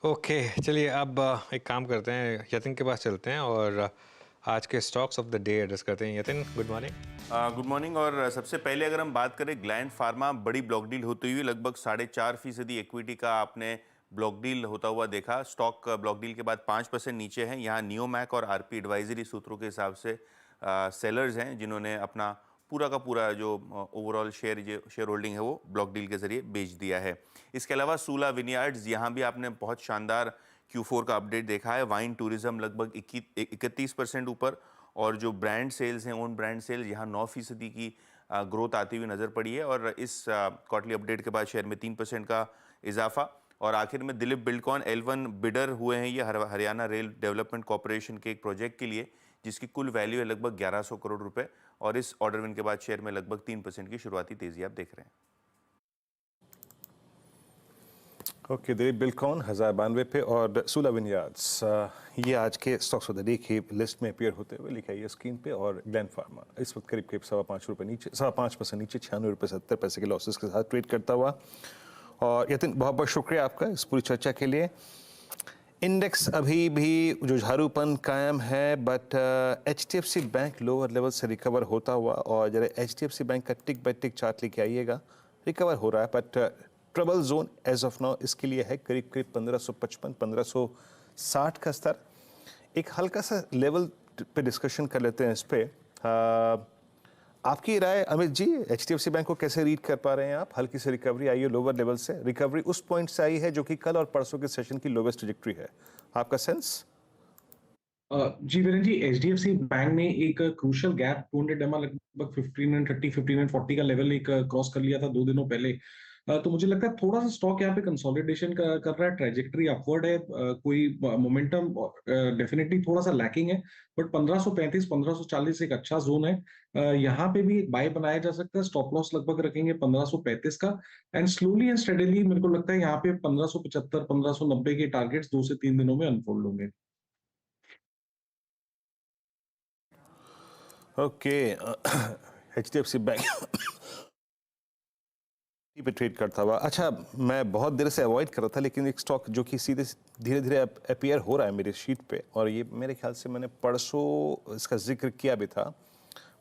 Okay, चलिए अब एक काम करते हैं, यतिन के पास चलते हैं और आज के stocks of the day address करते हैं। Yatin, good morning. Good morning. और सबसे पहले अगर हम बात करें ग्लैंड फार्मा, बड़ी ब्लॉक डील होती हुई लगभग 4.5% इक्विटी का आपने ब्लॉक डील होता हुआ देखा। स्टॉक ब्लॉक डील के बाद 5% नीचे हैं। यहाँ नियोमैक और आरपी एडवाइजरी सूत्रों के हिसाब से सेलर्स हैं जिन्होंने अपना पूरा का पूरा जो ओवरऑल शेयर होल्डिंग है वो ब्लॉक डील के जरिए बेच दिया है। इसके अलावा सूला विनयार्ड्स, यहाँ भी आपने बहुत शानदार Q4 का अपडेट देखा है। वाइन टूरिज्म लगभग 31% ऊपर, और जो ब्रांड सेल्स हैं, ओन ब्रांड सेल्स, यहाँ 9% की ग्रोथ आती हुई नज़र पड़ी है। और इस क्वार्टरली अपडेट के बाद शेयर में 3% का इजाफा। और आखिर में दिलीप बिल्डकॉन L1 बिडर हुए हैं। ये हरियाणा रेल डेवलपमेंट कॉरपोरेशन के एक प्रोजेक्ट के लिए, जिसकी कुल वैल्यू है लगभग 1100 करोड़ रुपए। और इस ऑर्डर विन के बाद शेयर में लगभग 3% की शुरुआती तेजी आप देख रहे हैं। ओके, दिलीप बिल्डकॉन 1092 पे और सूला विनयार्ड्स, ये आज के स्टॉक्स ऑफ द डे की लिस्ट में अपीयर होते हुए लिखा है ये स्क्रीन पे। और ग्लैंड फार्मा इस वक्त करीब करीब 5.25 नीचे, 5.5% नीचे, 96 रुपये 70 पैसे के लॉसेस के साथ ट्रेड करता हुआ। और यतिन, बहुत बहुत शुक्रिया आपका इस पूरी चर्चा के लिए। इंडेक्स अभी भी जुझारूपन कायम है, but HDFC bank lower level से रिकवर होता हुआ, और जरा HDFC बैंक का टिक बाय टिक चार्ट लेके आइएगा। रिकवर हो रहा है, but trouble zone as of now इसके लिए है करीब करीब 1555 1560 का स्तर। एक हल्का सा लेवल पे डिस्कशन कर लेते हैं इस पे। आपकी राय अमित जी, HDFC बैंक को कैसे रीड कर पा रहे हैं आप? हल्की सी रिकवरी आई है लोअर लेवल से, रिकवरी उस पॉइंट से आई है जो कि कल और परसों के सेशन की लोवेस्ट ट्रैजेक्टरी है, आपका सेंस? जी वीरेंद्र जी, HDFC बैंक ने एक क्रूशियल गैप 200 डेमा लगभग 1530 1540 का लेवल एक क्रॉस कर लिया था 2 दिनों पहले। तो मुझे लगता है थोड़ा सा स्टॉक यहाँ पे कंसोलिडेशन कर रहा है, ट्रैजेक्टरी अपवर्ड है। कोई मोमेंटम डेफिनेटली थोड़ा सा लैकिंग है, बट 1535 1540 एक अच्छा जोन है। यहाँ पे भी बाय बनाया जा सकता है। स्टॉप लॉस लगभग रखेंगे 1535 का, एंड स्लोली एंड स्टेडीली मेरे को लगता है यहाँ पे 1575 1590 के टारगेट्स 2 से 3 दिनों में अनफोल्ड होंगे। ओके, HDFC बैंक पे ट्रेड करता हुआ। अच्छा, मैं बहुत देर से अवॉइड कर रहा था, लेकिन एक स्टॉक जो कि सीधे धीरे धीरे अपीयर हो रहा है मेरी शीट पे, और ये मेरे ख्याल से मैंने परसों इसका जिक्र किया भी था,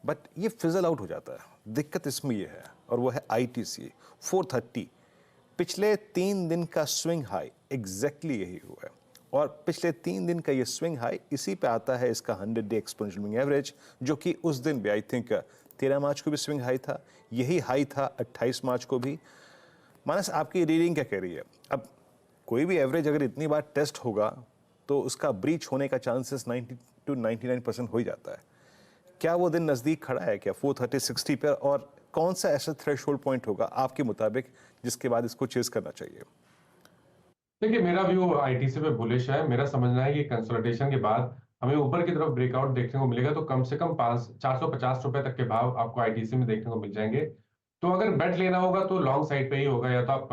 बट ये फिजल आउट हो जाता है। दिक्कत इसमें ये है, और वो है ITC 430। पिछले 3 दिन का स्विंग हाई एग्जैक्टली यही हुआ है, और पिछले 3 दिन का ये स्विंग हाई इसी पे आता है इसका 100 डे एक्सपोनेंशियल मूविंग एवरेज, जो कि उस दिन भी आई थिंक 13 मार्च को भी स्विंग हाई था। यही हाई था 28 मार्च को भी। मानस, आपकी रीडिंग क्या कह रही है? अब कोई भी एवरेज अगर इतनी बार टेस्ट होगा तो उसका ब्रीच होने का चांसेस 90 to 99% हो ही जाता है। क्या वो दिन नज़दीक खड़ा है क्या 430-60 पर? और कौन सा ऐसा थ्रेशोल्ड पॉइंट होगा आपके मुताबिक जिसके बाद इसको चेस करना चाहिए? देखिए, मेरा व्यू आईटीसी पे बुलिश है। मेरा समझना है कि कंसोलिडेशन के बाद हमें ऊपर की तरफ ब्रेकआउट देखने को मिलेगा, तो कम से कम 450 रुपए तक के भाव आपको आईटीसी में देखने को मिल जाएंगे। तो अगर बेट लेना होगा तो लॉन्ग साइड पे ही होगा। या तो आप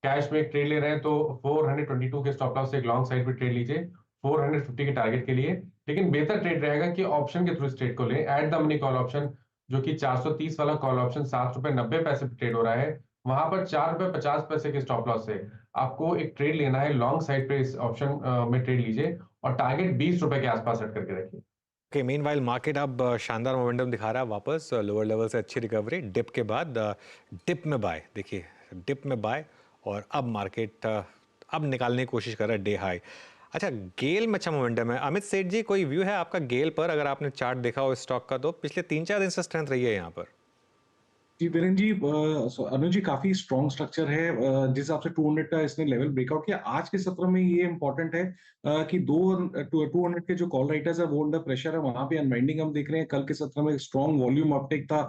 कैश में एक ट्रेड ले रहे हैं तो 422 के स्टॉप लॉस से एक लॉन्ग साइड पे ट्रेड लीजिए 450 के टारगेट के लिए। लेकिन बेहतर ट्रेड रहेगा कि ऑप्शन के थ्रू इस ट्रेड को लें। At the money call option, जो कि 430 वाला कॉल ऑप्शन 7 रुपए 90 पैसे पे ट्रेड हो रहा है, वहां पर 4 रुपए 50 पैसे के स्टॉप लॉस से आपको एक ट्रेड लेना है। लॉन्ग साइड पे इस ऑप्शन में ट्रेड लीजिए और टारगेट 20 रुपए के आसपास सेट करके रखिए। ओके, मीनवाइल मार्केट अब शानदार मोमेंटम दिखा रहा है वापस। लोअर लेवल से अच्छी रिकवरी, डिप के बाद डिप में बाय, देखिए डिप में बाय, और अब मार्केट अब निकालने की कोशिश कर रहा है डे हाई। अच्छा, गेल में अच्छा मोमेंटम है। अमित सेठ जी, कोई व्यू है आपका गेल पर? अगर आपने चार्ट देखा हो स्टॉक का तो पिछले 3-4 दिन से स्ट्रेंथ रही है यहाँ पर। जी वीरेंद्र जी, अनुज जी, काफी स्ट्रॉन्ग स्ट्रक्चर है। जिस हिसाब से 200 का इसने लेवल ब्रेकआउट किया आज के सत्र में, ये इंपॉर्टेंट है कि 200 के जो कॉल राइटर्स है वो अंडर प्रेशर है। वहां पे अनवाइंडिंग हम देख रहे हैं। कल के सत्र में स्ट्रॉन्ग वॉल्यूम अपटेक था।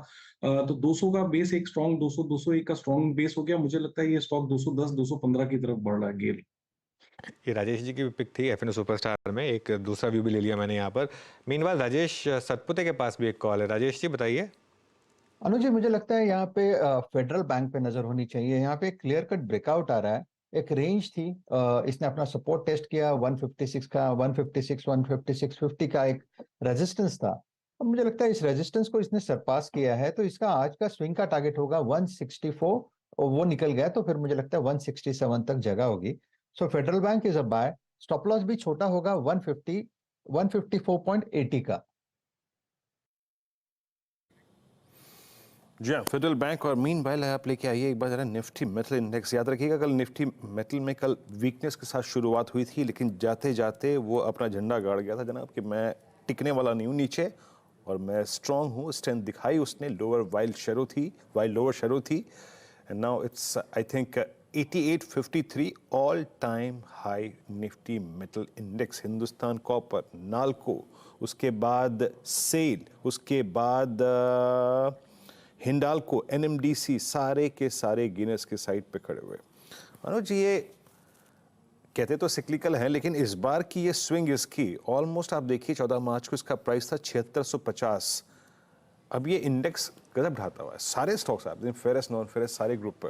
तो 200 का बेस एक स्ट्रॉन्ग 200 201 का स्ट्रॉन्ग बेस हो गया। मुझे लगता है ये स्टॉक 210 215 की तरफ बढ़ रहा है गेल। ये राजेश जी की भी पिक थी FNO सुपरस्टार में। एक दूसरा व्यू भी ले लिया मैंने यहाँ पर। मीनवाइल राजेश सतपुते के पास भी एक कॉल है। राजेश जी, बताइए। अनुज जी, मुझे लगता है यहाँ पे फेडरल बैंक पे नजर होनी चाहिए। यहाँ पे क्लियर कट ब्रेकआउट आ रहा है। एक रेंज थी, इसने अपना सपोर्ट टेस्ट किया 156 का, 156 156.50 का एक रेजिस्टेंस था। अब मुझे लगता है इस रेजिस्टेंस को इसने सरपास किया है, तो इसका आज का स्विंग का टारगेट होगा 164, और वो निकल गया तो फिर मुझे लगता है 167 तक जगह होगी। So federal bank is a buy, stop loss भी छोटा होगा 150 154.80 का। जी हाँ, फेडरल बैंक और मीन भाई आप लेके आइए एक बार जरा निफ्टी मेटल इंडेक्स। याद रखिएगा कल निफ्टी मेटल में कल वीकनेस के साथ शुरुआत हुई थी, लेकिन जाते जाते वो अपना झंडा गाड़ गया था जनाब कि मैं टिकने वाला नहीं हूँ नीचे और मैं स्ट्रांग हूँ। स्ट्रेंथ दिखाई उसने, लोअर वाइल लोअर शेरो थी and now it's I think 8853 all time high Nifty metal index. Hindustan copper, NALCO, उसके बाद सेल, उसके बाद हिंडाल्को, एनएमडीसी, सारे के सारे गिनेस के साइड पे खड़े हुए। मनोज जी, ये कहते तो सिक्लिकल है, लेकिन इस बार की ये स्विंग इसकी ऑलमोस्ट आप देखिए 14 मार्च को इसका प्राइस था 7650। अब ये इंडेक्स गजब ढाता हुआ है, सारे स्टॉक्स आप फेरस नॉन फेरस सारे ग्रुप पे।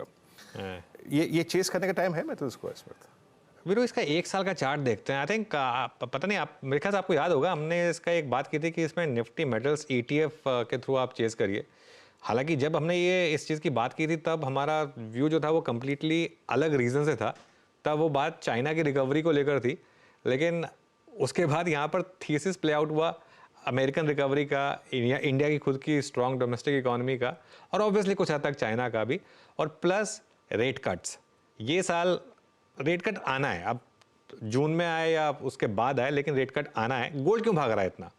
ये चेस करने का टाइम है मैं तो इसको इस वक्त। वीरो इसका एक साल का चार्ट देखते हैं। आई थिंक पता नहीं, आप मेरे ख्याल से आपको याद होगा हमने इसका एक बात की थी कि इसमें निफ्टी मेटल्स ETF के थ्रू आप चेस करिए। हालांकि जब हमने ये इस चीज़ की बात की थी तब हमारा व्यू जो था वो कम्प्लीटली अलग रीज़न से था। तब वो बात चाइना की रिकवरी को लेकर थी, लेकिन उसके बाद यहाँ पर थीसिस प्ले आउट हुआ अमेरिकन रिकवरी का, इंडिया की खुद की स्ट्रॉन्ग डोमेस्टिक इकोनॉमी का, और ऑब्वियसली कुछ हद तक चाइना का भी, और प्लस रेट कट्स। ये साल रेट कट आना है, अब जून में आए या उसके बाद आए, लेकिन रेट कट आना है। गोल्ड क्यों भाग रहा है इतना?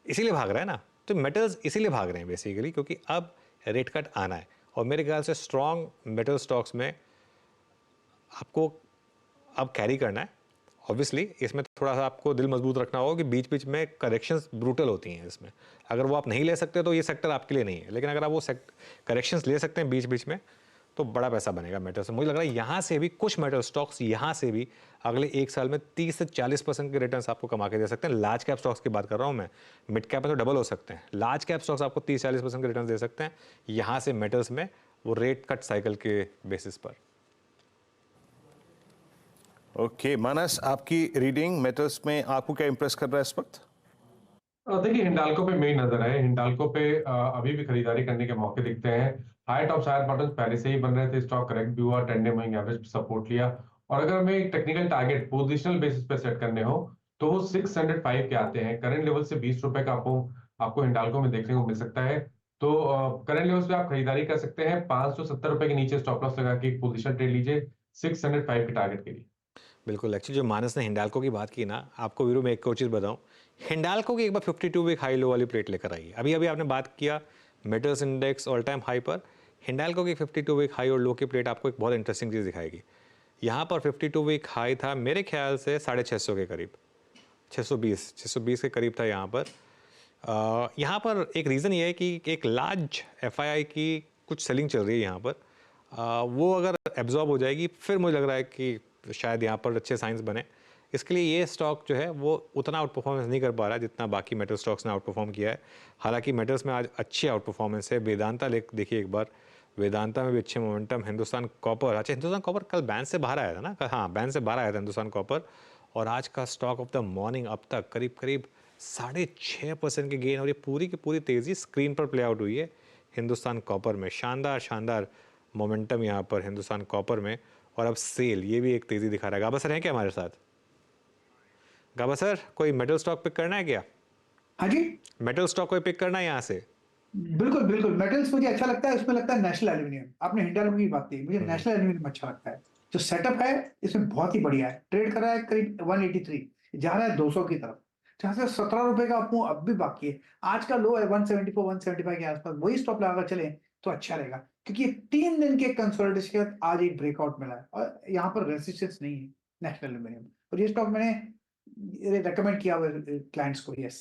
इसीलिए भाग रहा है ना। तो मेटल्स इसीलिए भाग रहे हैं बेसिकली क्योंकि अब रेट कट आना है। और मेरे ख्याल से स्ट्रॉन्ग मेटल स्टॉक्स में आपको अब कैरी करना है। ऑब्वियसली इसमें थोड़ा सा आपको दिल मजबूत रखना होगा कि बीच बीच में करेक्शंस ब्रूटल होती हैं इसमें। अगर वो आप नहीं ले सकते तो ये सेक्टर आपके लिए नहीं है, लेकिन अगर आप वो करेक्शंस ले सकते हैं बीच बीच में तो बड़ा पैसा बनेगा मेटल से। मुझे लग रहा है यहाँ से भी कुछ मेटल स्टॉक्स यहाँ से भी अगले एक साल में 30 से 40% के रिटर्न्स आपको कमा के दे सकते हैं। लार्ज कैप स्टॉक्स की बात कर रहा हूँ मैं, मिड कैप में तो डबल हो सकते हैं, लार्ज कैप स्टॉक्स आपको 30-40% के रिटर्न दे सकते हैं यहाँ से मेटल्स में, वो रेट कट साइकिल के बेसिस पर। ओके मानस, आपकी रीडिंग मेटल्स में आपको क्या इंप्रेस कर रहा है इस वक्त? देखिए, हिंडाल्को पे मेन नजर है। हिंडाल्को पे अभी भी खरीदारी करने के मौके दिखते हैं। हाई टॉप हायर बॉटम पहले से ही बन रहे थे, स्टॉक करेक्ट भी हुआ, 10 डे मूविंग एवरेज सपोर्ट लिया। और अगर मैं एक टेक्निकल टारगेट पोजिशनल बेसिस पे सेट करने हो तो वो 605 के आते हैं। करंट लेवल से 20 रुपए का आपको हिंडाल्को में देखने को मिल सकता है। तो करंट लेवल पे आप खरीदारी कर सकते हैं। 570 रुपए के नीचे स्टॉप लॉस लगा के एक पोजिशन ट्रेड लीजिए 605 के टारगेट के लिए। बिल्कुल, एक्चुअली जो मानस ने हिंडाल्को की बात की ना, आपको वीरू में एक और चीज़ बताऊं, हिंडाल्को की एक बार 52 वीक हाई लो वाली प्लेट लेकर आई है। अभी अभी आपने बात किया metals index all time high पर, हिंडाल्को की 52 वीक हाई और लो की प्लेट आपको एक बहुत इंटरेस्टिंग चीज़ दिखाएगी। यहाँ पर 52 वीक हाई था मेरे ख्याल से 650 के करीब, 620 के करीब था यहाँ पर। यहाँ पर एक रीज़न ये है कि एक लार्ज FII की कुछ सेलिंग चल रही है यहाँ पर। वो अगर एब्जॉर्ब हो जाएगी फिर मुझे लग रहा है कि शायद यहाँ पर अच्छे साइंस बने। इसके लिए ये स्टॉक जो है वो उतना आउट परफॉर्मेंस नहीं कर पा रहा जितना बाकी मेटल स्टॉक्स ने आउट परफॉर्म किया है। हालांकि मेटल्स में आज अच्छी आउट परफॉर्मेंस है। वेदांता देखिए एक बार, वेदांता में भी अच्छे मोमेंटम। हिंदुस्तान कॉपर, अच्छा हिंदुस्तान कॉपर कल बैन से बाहर आया था ना, हाँ बैन से बाहर आया था हिंदुस्तान कॉपर, और आज का स्टॉक ऑफ द मॉर्निंग अब तक करीब करीब 6.5% के गेन, और ये पूरी की पूरी तेज़ी स्क्रीन पर प्ले आउट हुई है हिंदुस्तान कॉपर में। शानदार मोमेंटम यहाँ पर हिंदुस्तान कॉपर में। और अब सेल, ये भी एक तेज़ी दिखा रहा है। गाबा सर हैं क्या हमारे साथ? गाबा सर, कोई मेटल स्टॉक पिक करना है क्या? हाँ जी, मेटल स्टॉक कोई पिक करना है यहाँ से? बिल्कुल बिल्कुल। मेटल्स मुझे अच्छा लगता है, उसमें लगता है नेशनल एल्यूमिनियम। आपने हिंडाल्को की बात की, मुझे नेशनल एल्यूमिनियम अच्छा लगता है। जो सेटअप है इसमें बहुत ही बढ़िया है। ट्रेड कर रहा है करीब 183, जा रहा है 200 की तरफ, जहां से 17 रुपए का आपको अब भी बाकी है। आज का लो है 174 175 के आसपास, वही स्टॉप लगाकर चले तो अच्छा रहेगा, क्योंकि 3 दिन के कंसोलिडेशन के बाद आज एक ब्रेकआउट मिला है और यहाँ पर रेजिस्टेंस नहीं है नेशनल एल्यूमिनियम। और ये स्टॉक मैंने रेकमेंड किया हुआ क्लाइंट्स को। यस।